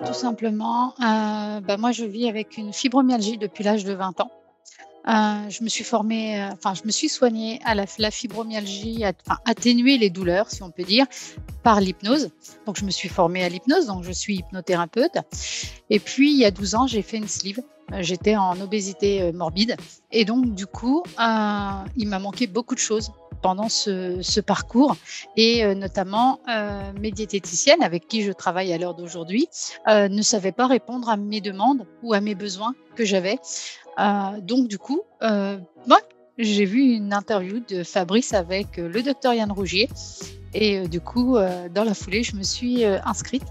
Tout simplement, moi je vis avec une fibromyalgie depuis l'âge de 20 ans. Je me suis formée, je me suis soignée à la fibromyalgie, atténuer les douleurs, si on peut dire, par l'hypnose. Donc je me suis formée à l'hypnose, donc je suis hypnothérapeute. Et puis il y a 12 ans, j'ai fait une sleeve. J'étais en obésité morbide et donc du coup, il m'a manqué beaucoup de choses pendant ce parcours et notamment mes diététiciennes avec qui je travaille à l'heure d'aujourd'hui ne savaient pas répondre à mes demandes ou à mes besoins que j'avais. Donc du coup, moi, j'ai vu une interview de Fabrice avec le docteur Yann Rougier et du coup, dans la foulée, je me suis inscrite.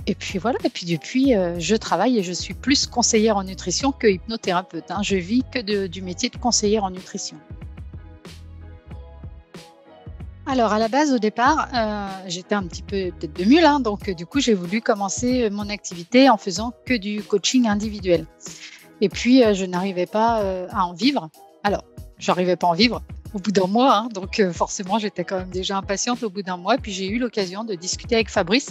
Et puis voilà, et puis depuis, je travaille et je suis plus conseillère en nutrition que hypnothérapeute, hein. Je vis que du métier de conseillère en nutrition. Alors à la base, au départ, j'étais un petit peu tête de mule, hein, donc du coup, j'ai voulu commencer mon activité en faisant que du coaching individuel. Et puis, je n'arrivais pas, à en vivre. Alors, j'arrivais pas à en vivre au bout d'un mois, hein, donc forcément, j'étais quand même déjà impatiente au bout d'un mois. Puis j'ai eu l'occasion de discuter avec Fabrice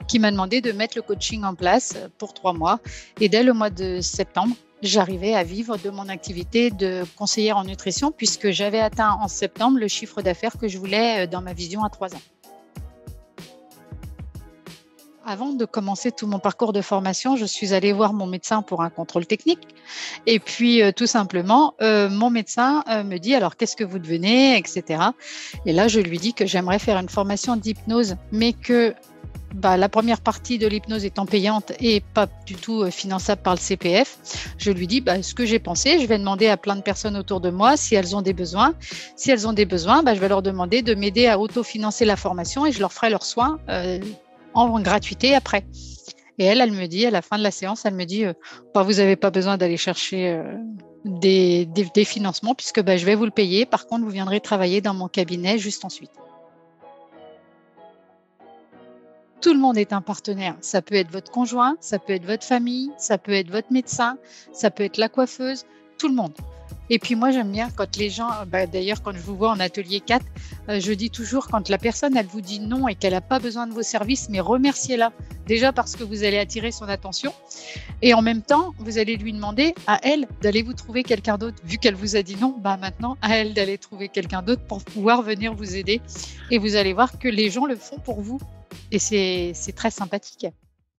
qui m'a demandé de mettre le coaching en place pour 3 mois. Et dès le mois de septembre, j'arrivais à vivre de mon activité de conseillère en nutrition puisque j'avais atteint en septembre le chiffre d'affaires que je voulais dans ma vision à 3 ans. Avant de commencer tout mon parcours de formation, je suis allée voir mon médecin pour un contrôle technique. Et puis, tout simplement, mon médecin me dit: «Alors, qu'est-ce que vous devenez?» et cetera. Et là, je lui dis que j'aimerais faire une formation d'hypnose, mais que la première partie de l'hypnose étant payante et pas du tout finançable par le CPF, je lui dis ce que j'ai pensé, je vais demander à plein de personnes autour de moi si elles ont des besoins. Si elles ont des besoins, je vais leur demander de m'aider à autofinancer la formation et je leur ferai leurs soins en gratuité après. Et elle me dit, à la fin de la séance, elle me dit vous n'avez pas besoin d'aller chercher des financements puisque je vais vous le payer. Par contre, vous viendrez travailler dans mon cabinet juste ensuite. Tout le monde est un partenaire. Ça peut être votre conjoint, ça peut être votre famille, ça peut être votre médecin, ça peut être la coiffeuse, tout le monde. Et puis moi, j'aime bien quand les gens, d'ailleurs, quand je vous vois en atelier 4, je dis toujours quand la personne, elle vous dit non et qu'elle n'a pas besoin de vos services, mais remerciez-la. Déjà parce que vous allez attirer son attention et en même temps, vous allez lui demander à elle d'aller vous trouver quelqu'un d'autre. Vu qu'elle vous a dit non, maintenant, à elle d'aller trouver quelqu'un d'autre pour pouvoir venir vous aider. Et vous allez voir que les gens le font pour vous. Et c'est très sympathique.